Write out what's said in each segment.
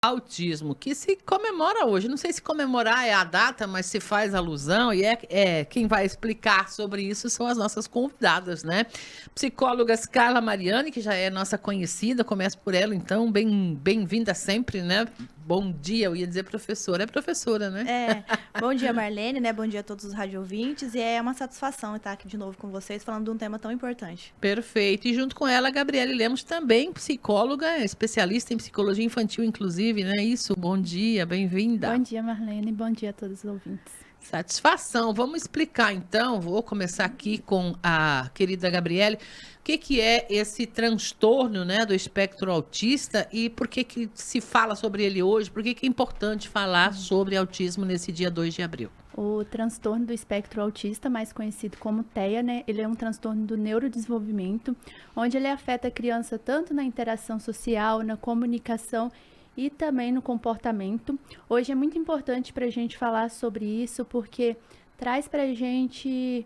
Autismo, que se comemora hoje. Não sei se comemorar é a data, mas se faz alusão, e quem vai explicar sobre isso são as nossas convidadas, né? Psicólogas Carla Mariani, que já é nossa conhecida, começo por ela, então, bem-vinda sempre, né? Bom dia, eu ia dizer professora, é professora, né? Bom dia, Marlene, né? Bom dia a todos os rádio-ouvintes. E é uma satisfação estar aqui de novo com vocês, falando de um tema tão importante. Perfeito. E junto com ela, a Gabriele Lemos, também psicóloga, especialista em psicologia infantil, inclusive, né? Isso, bom dia, bem-vinda. Bom dia, Marlene. Bom dia a todos os ouvintes. Satisfação. Vamos explicar, então. Vou começar aqui com a querida Gabriele. O que é esse transtorno, né, do espectro autista e por que se fala sobre ele hoje? Por que é importante falar sobre autismo nesse dia 2 de abril? O transtorno do espectro autista, mais conhecido como TEA, né? Ele é um transtorno do neurodesenvolvimento, onde ele afeta a criança tanto na interação social, na comunicação e também no comportamento. Hoje é muito importante para a gente falar sobre isso, porque traz para a gente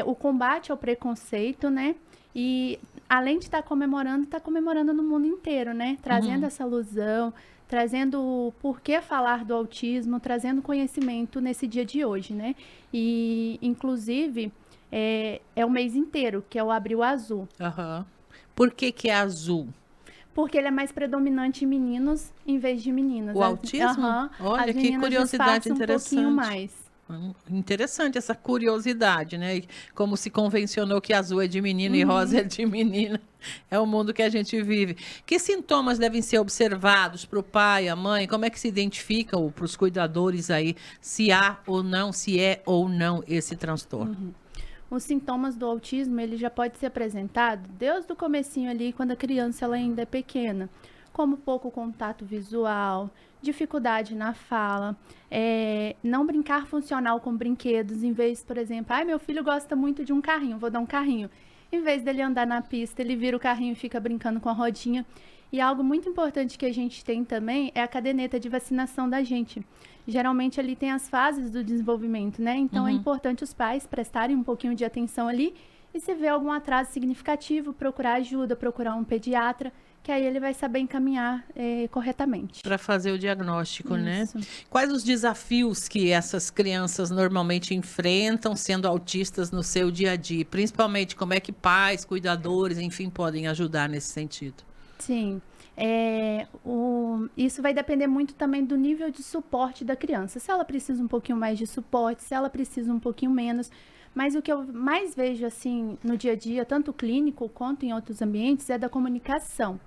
o combate ao preconceito, né? E além de estar comemorando, está comemorando no mundo inteiro, né? Trazendo essa alusão, trazendo o porquê falar do autismo, trazendo conhecimento nesse dia de hoje, né? E, inclusive, é o mês inteiro, que é o Abril Azul. Uhum. Por que é azul? Porque ele é mais predominante em meninos em vez de meninas. O autismo? Olha, que curiosidade interessante. Um pouquinho mais. Interessante essa curiosidade, né? Como se convencionou que azul é de menino e rosa é de menina. É o mundo que a gente vive. Que sintomas devem ser observados para o pai, a mãe? Como é que se identifica para os cuidadores aí se há ou não, se é ou não esse transtorno? Os sintomas do autismo, ele já pode ser apresentado desde o comecinho ali, quando a criança ela ainda é pequena, como pouco contato visual, dificuldade na fala, não brincar funcional com brinquedos, em vez, por exemplo, meu filho gosta muito de um carrinho, vou dar um carrinho. Em vez dele andar na pista, ele vira o carrinho e fica brincando com a rodinha. E algo muito importante que a gente tem também é a caderneta de vacinação da gente. Geralmente ali tem as fases do desenvolvimento, né? Então é importante os pais prestarem um pouquinho de atenção ali e se vê algum atraso significativo, procurar ajuda, procurar um pediatra, que aí ele vai saber encaminhar corretamente. Para fazer o diagnóstico, Isso. né? Quais os desafios que essas crianças normalmente enfrentam sendo autistas no seu dia a dia? Principalmente como é que pais, cuidadores, enfim, podem ajudar nesse sentido? Sim. Isso vai depender muito também do nível de suporte da criança. Se ela precisa um pouquinho mais de suporte, se ela precisa um pouquinho menos. Mas o que eu mais vejo assim no dia a dia, tanto clínico quanto em outros ambientes, é da comunicação.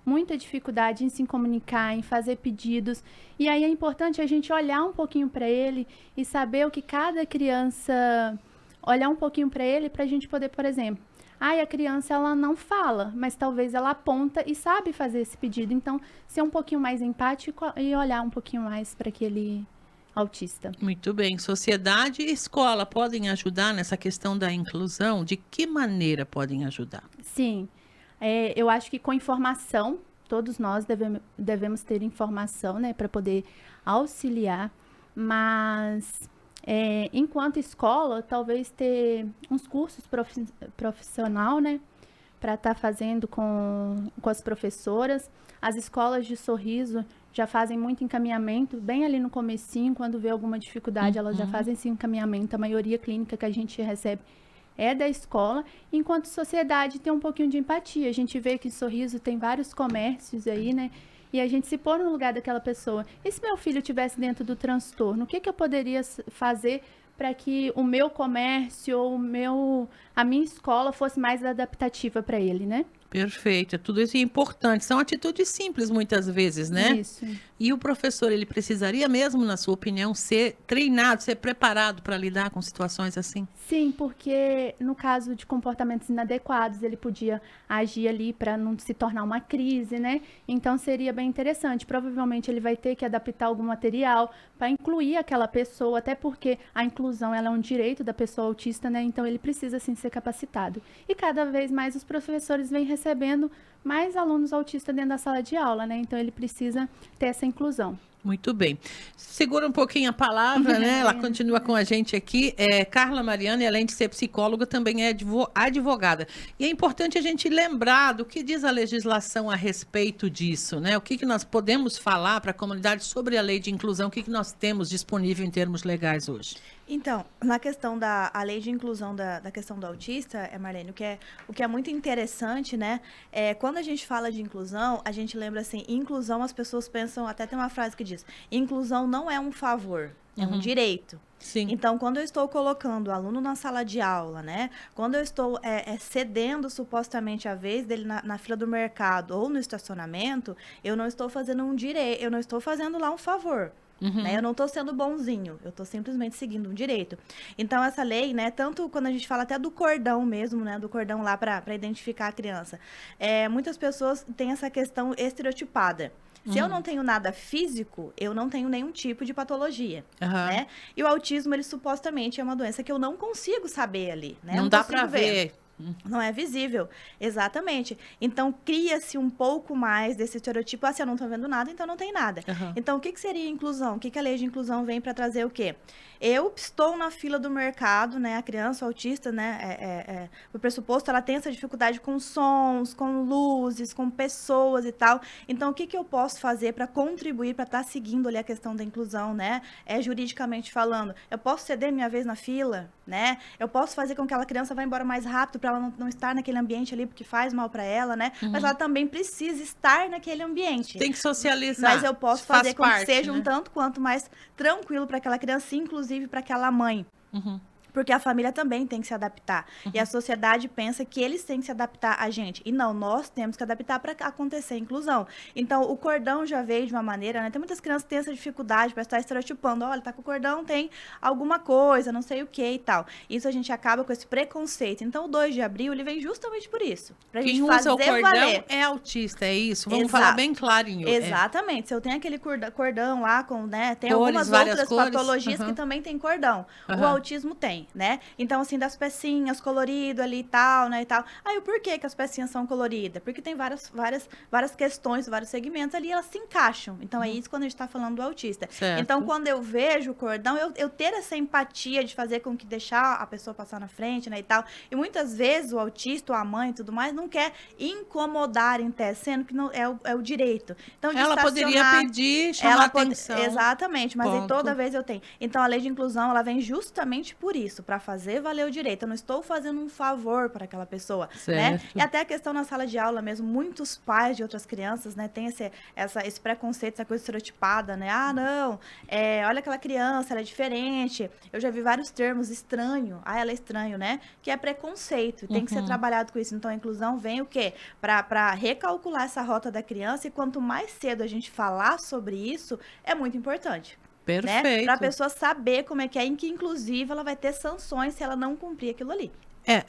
Muita dificuldade em se comunicar, em fazer pedidos. E aí é importante a gente olhar um pouquinho para ele e saber o que cada criança... Olhar um pouquinho para ele para a gente poder, por exemplo... a criança ela não fala, mas talvez ela aponta e sabe fazer esse pedido. Então, ser um pouquinho mais empático e olhar um pouquinho mais para aquele autista. Muito bem. Sociedade e escola podem ajudar nessa questão da inclusão? De que maneira podem ajudar? Sim. Eu acho que com informação, todos nós devemos ter informação, né, para poder auxiliar, mas... enquanto escola, talvez ter uns cursos profissional, né, para estar fazendo com as professoras. As escolas de sorriso já fazem muito encaminhamento, bem ali no comecinho, quando vê alguma dificuldade, elas já fazem esse encaminhamento. A maioria clínica que a gente recebe é da escola, enquanto sociedade tem um pouquinho de empatia. A gente vê que em Sorriso tem vários comércios aí, né, e a gente se pôr no lugar daquela pessoa. E se meu filho estivesse dentro do transtorno, o que eu poderia fazer para que o meu comércio ou a minha escola fosse mais adaptativa para ele, né? Perfeito, tudo isso é importante. São atitudes simples muitas vezes, né? Isso. E o professor, ele precisaria mesmo, na sua opinião, ser treinado, ser preparado para lidar com situações assim? Sim, porque no caso de comportamentos inadequados, ele podia agir ali para não se tornar uma crise, né? Então seria bem interessante. Provavelmente ele vai ter que adaptar algum material para incluir aquela pessoa, até porque a inclusão ela é um direito da pessoa autista, né? Então ele precisa sim ser capacitado. E cada vez mais os professores vêm recebendo mais alunos autistas dentro da sala de aula, né? Então ele precisa ter essa inclusão. Muito bem. Segura um pouquinho a palavra, né? Ela continua com a gente aqui. Carla Mariani, além de ser psicóloga, também é advogada. E é importante a gente lembrar do que diz a legislação a respeito disso, né? O que nós podemos falar para a comunidade sobre a lei de inclusão, o que nós temos disponível em termos legais hoje? Então, na questão da lei de inclusão da questão do autista, Marlene, o que é muito interessante, né? Quando a gente fala de inclusão, a gente lembra assim, inclusão, as pessoas pensam, até tem uma frase que diz, inclusão não é um favor, é um direito. Sim. Então, quando eu estou colocando o aluno na sala de aula, né? Quando eu estou cedendo supostamente a vez dele na fila do mercado ou no estacionamento, eu não estou fazendo um direito, eu não estou fazendo lá um favor. Né? Eu não estou sendo bonzinho, eu estou simplesmente seguindo um direito. Então, essa lei, né, tanto quando a gente fala até do cordão mesmo, né, do cordão lá para identificar a criança, muitas pessoas têm essa questão estereotipada. Se eu não tenho nada físico, eu não tenho nenhum tipo de patologia, né? E o autismo, ele supostamente é uma doença que eu não consigo saber ali, né? Não dá para ver. Não é visível, exatamente. Então, cria-se um pouco mais desse estereotipo, se eu não estou vendo nada, então não tem nada. Então, o que seria inclusão? O que a lei de inclusão vem para trazer o quê? Eu estou na fila do mercado, né? A criança autista, né? O pressuposto, ela tem essa dificuldade com sons, com luzes, com pessoas e tal. Então, o que eu posso fazer para contribuir, para estar seguindo ali a questão da inclusão, né? Juridicamente falando. Eu posso ceder minha vez na fila, né? Eu posso fazer com que aquela criança vá embora mais rápido para ela não estar naquele ambiente ali, porque faz mal para ela, né? Mas ela também precisa estar naquele ambiente. Tem que socializar. Mas eu posso fazer com que seja né? um tanto quanto mais tranquilo para aquela criança, inclusive para aquela mãe. Porque a família também tem que se adaptar. E a sociedade pensa que eles têm que se adaptar a gente. E não, nós temos que adaptar para acontecer a inclusão. Então, o cordão já veio de uma maneira, né? Tem muitas crianças que têm essa dificuldade para estar estereotipando. Olha, tá com o cordão, tem alguma coisa, não sei o que e tal. Isso a gente acaba com esse preconceito. Então, o 2 de abril, ele vem justamente por isso. Pra Quem gente usa fazer o cordão valer. é autista, é isso? Vamos falar bem clarinho. Exatamente. Se eu tenho aquele cordão lá com, né? Tem Cores, algumas outras patologias que também tem cordão. O autismo tem, né? Então, assim, das pecinhas colorido ali e tal, né, e tal. Aí, o porquê que as pecinhas são coloridas? Porque tem várias questões, vários segmentos ali, elas se encaixam. Então, é isso quando a gente tá falando do autista. Certo. Então, quando eu vejo o cordão, eu ter essa empatia de fazer com que deixar a pessoa passar na frente, né, e tal. E muitas vezes o autista, ou a mãe e tudo mais, não quer incomodar em tese, sendo que não é o direito. Então, de ela poderia pedir, chamar atenção. Exatamente, mas aí Ponto. toda vez eu tenho. Então, a lei de inclusão, ela vem justamente por isso, para fazer valer o direito. Eu não estou fazendo um favor para aquela pessoa, né? E até a questão na sala de aula mesmo, muitos pais de outras crianças, né, tem esse preconceito, essa coisa estereotipada, né? Ah, não, olha aquela criança, ela é diferente. Eu já vi vários termos, estranho, ela é estranho, né? Que é preconceito, e tem que ser trabalhado com isso. Então, a inclusão vem o quê? Para recalcular essa rota da criança, e quanto mais cedo a gente falar sobre isso, é muito importante. Perfeito. Né? Para a pessoa saber como é que é, em que, inclusive, ela vai ter sanções se ela não cumprir aquilo ali.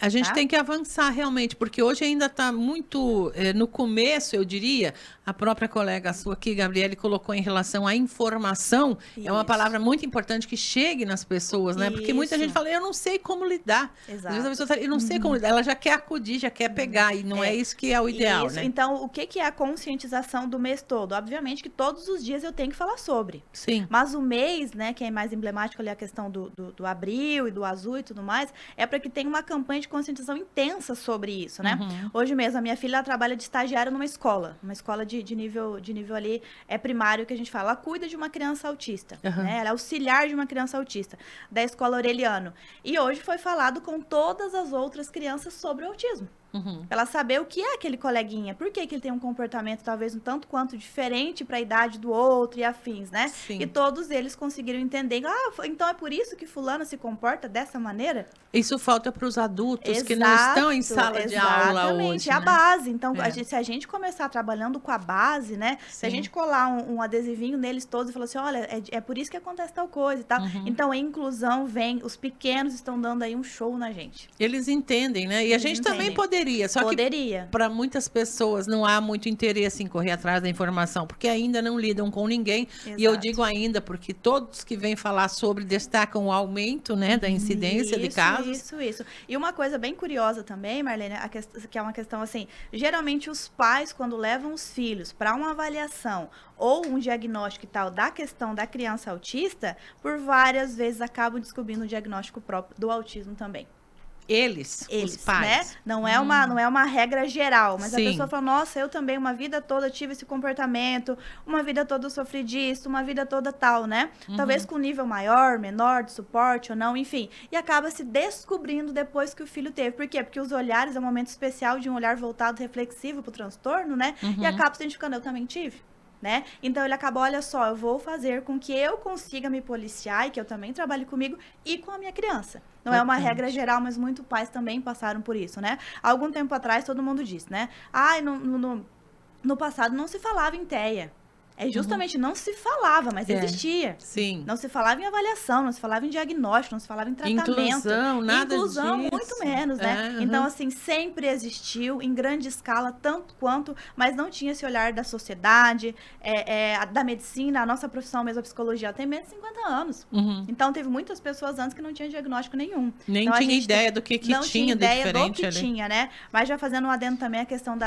A gente tem que avançar realmente, porque hoje ainda está muito no começo, eu diria. A própria colega sua aqui, Gabriele, colocou em relação à informação. Isso. É uma palavra muito importante que chegue nas pessoas, né? Porque muita gente fala, eu não sei como lidar. Exato. Às vezes a pessoa fala, eu não sei como lidar. Ela já quer acudir, já quer pegar, e não é isso que é o ideal, né? Então, o que é a conscientização do mês todo? Obviamente que todos os dias eu tenho que falar sobre. Sim. Mas o mês, né, que é mais emblemático ali, a questão do abril e do azul e tudo mais, é para que tenha uma campanha de conscientização intensa sobre isso, né? Hoje mesmo, a minha filha, ela trabalha de estagiária numa escola de nível ali primário, que a gente fala. Ela cuida de uma criança autista, né? Ela é auxiliar de uma criança autista, da escola Aureliano. E hoje foi falado com todas as outras crianças sobre o autismo. Pra ela saber o que é aquele coleguinha, por que ele tem um comportamento talvez um tanto quanto diferente para a idade do outro e afins, né? Sim. E todos eles conseguiram entender, então é por isso que fulano se comporta dessa maneira? Isso falta para os adultos que não estão em sala de aula hoje. Exatamente, é a base. Então, se a gente começar trabalhando com a base, né? Sim. Se a gente colar um adesivinho neles todos e falar assim, olha, é por isso que acontece tal coisa e tal. Então, a inclusão vem, os pequenos estão dando aí um show na gente. Eles entendem, né? E a gente também poderia poderia, só Poderia. que para muitas pessoas não há muito interesse em correr atrás da informação, porque ainda não lidam com ninguém. Exato. E eu digo ainda, porque todos que vêm falar sobre destacam o aumento, né, da incidência de casos. Isso. E uma coisa bem curiosa também, Marlene, que é uma questão assim, geralmente os pais, quando levam os filhos para uma avaliação ou um diagnóstico e tal da questão da criança autista, por várias vezes acabam descobrindo o diagnóstico próprio do autismo também. Eles, os pais. Né? Não é uma regra geral, mas Sim. a pessoa fala, nossa, eu também uma vida toda tive esse comportamento, uma vida toda eu sofri disso, uma vida toda tal, né? Talvez com nível maior, menor, de suporte ou não, enfim. E acaba se descobrindo depois que o filho teve. Por quê? Porque os olhares é um momento especial de um olhar voltado reflexivo pro transtorno, né? E acaba se identificando, eu também tive. Né? Então ele acaba, olha só, eu vou fazer com que eu consiga me policiar e que eu também trabalhe comigo e com a minha criança. Não é uma regra geral, mas muitos pais também passaram por isso, né? Há algum tempo atrás todo mundo disse, né? No passado não se falava em TEA. É justamente, não se falava, mas existia. Sim. Não se falava em avaliação, não se falava em diagnóstico, não se falava em tratamento. Inclusão, nada Inclusão, disso. muito menos, né? Então, assim, sempre existiu, em grande escala, tanto quanto, mas não tinha esse olhar da sociedade, da medicina, a nossa profissão mesmo, a psicologia, ela tem menos de 50 anos. Então, teve muitas pessoas antes que não tinham diagnóstico nenhum. Nem então, tinha ideia do que não tinha tinha de ideia diferente do que ali. tinha, né? Mas já fazendo um adendo também a questão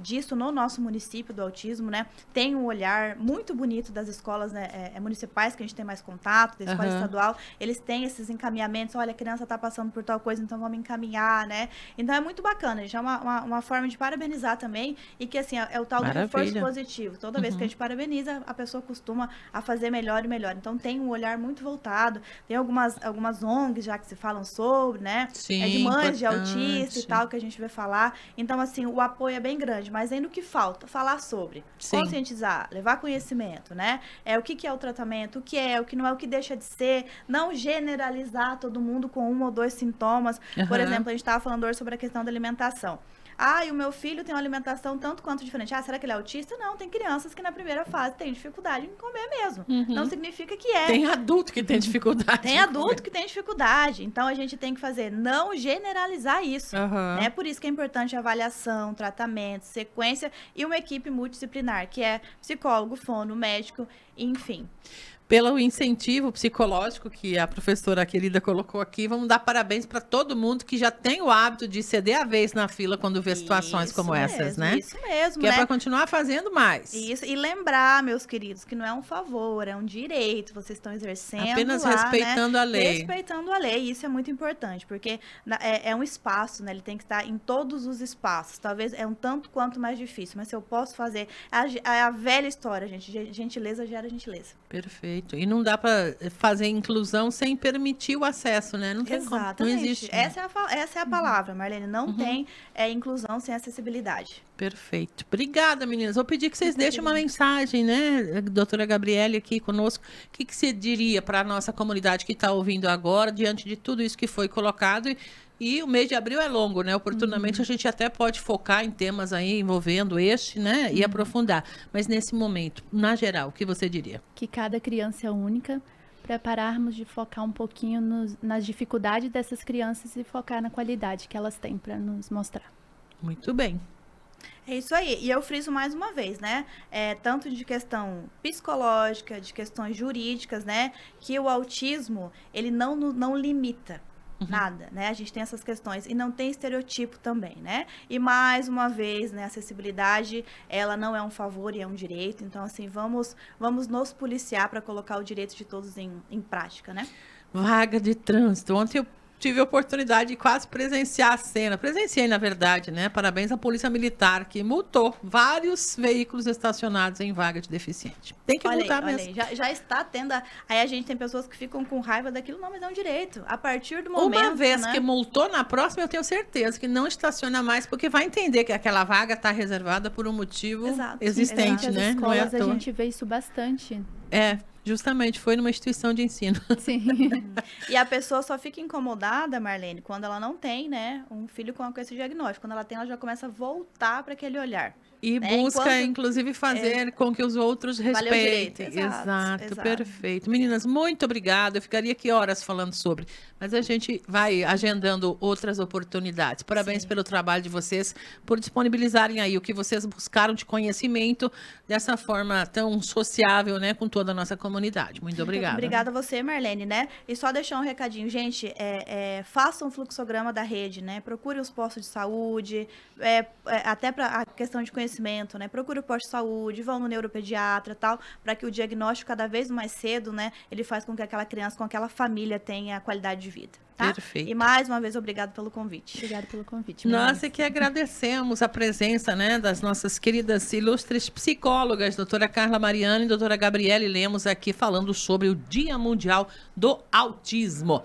disso no nosso município, do autismo, né? Tem um olhar muito bonito das escolas, né, municipais, que a gente tem mais contato, da escola estadual, eles têm esses encaminhamentos, olha, a criança está passando por tal coisa, então vamos encaminhar, né? Então é muito bacana, gente, é uma forma de parabenizar também, e que assim, é o tal do reforço positivo. Toda vez que a gente parabeniza, a pessoa costuma a fazer melhor e melhor. Então tem um olhar muito voltado, tem algumas ONGs já que se falam sobre, né? Sim, de mães de importante. autista e tal, que a gente vai falar. Então, assim, o apoio é bem grande, mas ainda o que falta? Falar sobre, conscientizar, levar conhecimento, né? O que é o tratamento, o que não é, o que deixa de ser, não generalizar todo mundo com um ou dois sintomas. Por exemplo, a gente estava falando hoje sobre a questão da alimentação. E o meu filho tem uma alimentação tanto quanto diferente. Será que ele é autista? Não, tem crianças que na primeira fase têm dificuldade em comer mesmo. Não significa que é. Tem adulto que tem dificuldade. Tem adulto que tem dificuldade. Então, a gente tem que fazer, não generalizar isso. Né? Por isso que é importante a avaliação, tratamento, sequência e uma equipe multidisciplinar, que é psicólogo, fono, médico, enfim. Pelo incentivo psicológico que a professora querida colocou aqui, vamos dar parabéns para todo mundo que já tem o hábito de ceder a vez na fila quando vê situações como essas, né? Isso mesmo, que né? é para continuar fazendo mais. Isso, e lembrar, meus queridos, que não é um favor, é um direito, vocês estão exercendo apenas lá, respeitando, né? a lei. Respeitando a lei, isso é muito importante, porque é um espaço, né? Ele tem que estar em todos os espaços. Talvez é um tanto quanto mais difícil, mas se eu posso fazer... É a velha história, gente. Gentileza gera gentileza. Perfeito. E não dá para fazer inclusão sem permitir o acesso, né? Não tem Exatamente. como. Não existe. Essa é a palavra, Marlene. Não tem inclusão sem acessibilidade. Perfeito. Obrigada, meninas. Vou pedir que vocês deixem uma mensagem, né? A doutora Gabriele aqui conosco. O que você diria para a nossa comunidade que está ouvindo agora, diante de tudo isso que foi colocado? E o mês de abril é longo, né? Oportunamente a gente até pode focar em temas aí envolvendo né? E aprofundar. Mas nesse momento, na geral, o que você diria? Que cada criança é única, para pararmos de focar um pouquinho nas dificuldades dessas crianças e focar na qualidade que elas têm para nos mostrar. Muito bem. É isso aí. E eu friso mais uma vez, né? Tanto de questão psicológica, de questões jurídicas, né? Que o autismo, ele não limita. Nada, né? A gente tem essas questões. E não tem estereotipo também, né? E mais uma vez, né? A acessibilidade, ela não é um favor e é um direito. Então, assim, vamos nos policiar para colocar o direito de todos em prática, né? Vaga de trânsito. Ontem eu tive a oportunidade de quase presenciar a cena. Presenciei, na verdade, né? Parabéns à Polícia Militar, que multou vários veículos estacionados em vaga de deficiente. Tem que multar mesmo. Olha aí, já está tendo... Aí a gente tem pessoas que ficam com raiva daquilo. Não, mas é um direito. A partir do momento, uma vez, né? que multou, na próxima eu tenho certeza que não estaciona mais, porque vai entender que aquela vaga está reservada por um motivo existente, Nas né? escolas, Não é à a toa. gente vê isso bastante. Justamente, foi numa instituição de ensino. Sim. E a pessoa só fica incomodada, Marlene, quando ela não tem, né, um filho com esse diagnóstico. Quando ela tem, ela já começa a voltar para aquele olhar. E né? busca, inclusive, fazer com que os outros Valeu direito. respeitem. Exato. Perfeito. Meninas, muito obrigada. Eu ficaria aqui horas falando sobre, mas a gente vai agendando outras oportunidades. Parabéns Sim. pelo trabalho de vocês, por disponibilizarem aí o que vocês buscaram de conhecimento dessa forma tão sociável, né, com toda a nossa comunidade. Muito obrigada. Obrigada a você, Marlene, né? E só deixar um recadinho, gente, façam um fluxograma da rede, né? Procure os postos de saúde, até para a questão de conhecimento, né? Procure o posto de saúde, vão no neuropediatra e tal, para que o diagnóstico cada vez mais cedo, né? Ele faz com que aquela criança, com aquela família tenha qualidade de vida, tá? Perfeito. E mais uma vez, obrigado pelo convite. Obrigada pelo convite. meninas. Nós é que agradecemos a presença, né, das nossas queridas ilustres psicólogas, doutora Carla Mariani e doutora Gabriele Lemos, aqui falando sobre o Dia Mundial do Autismo.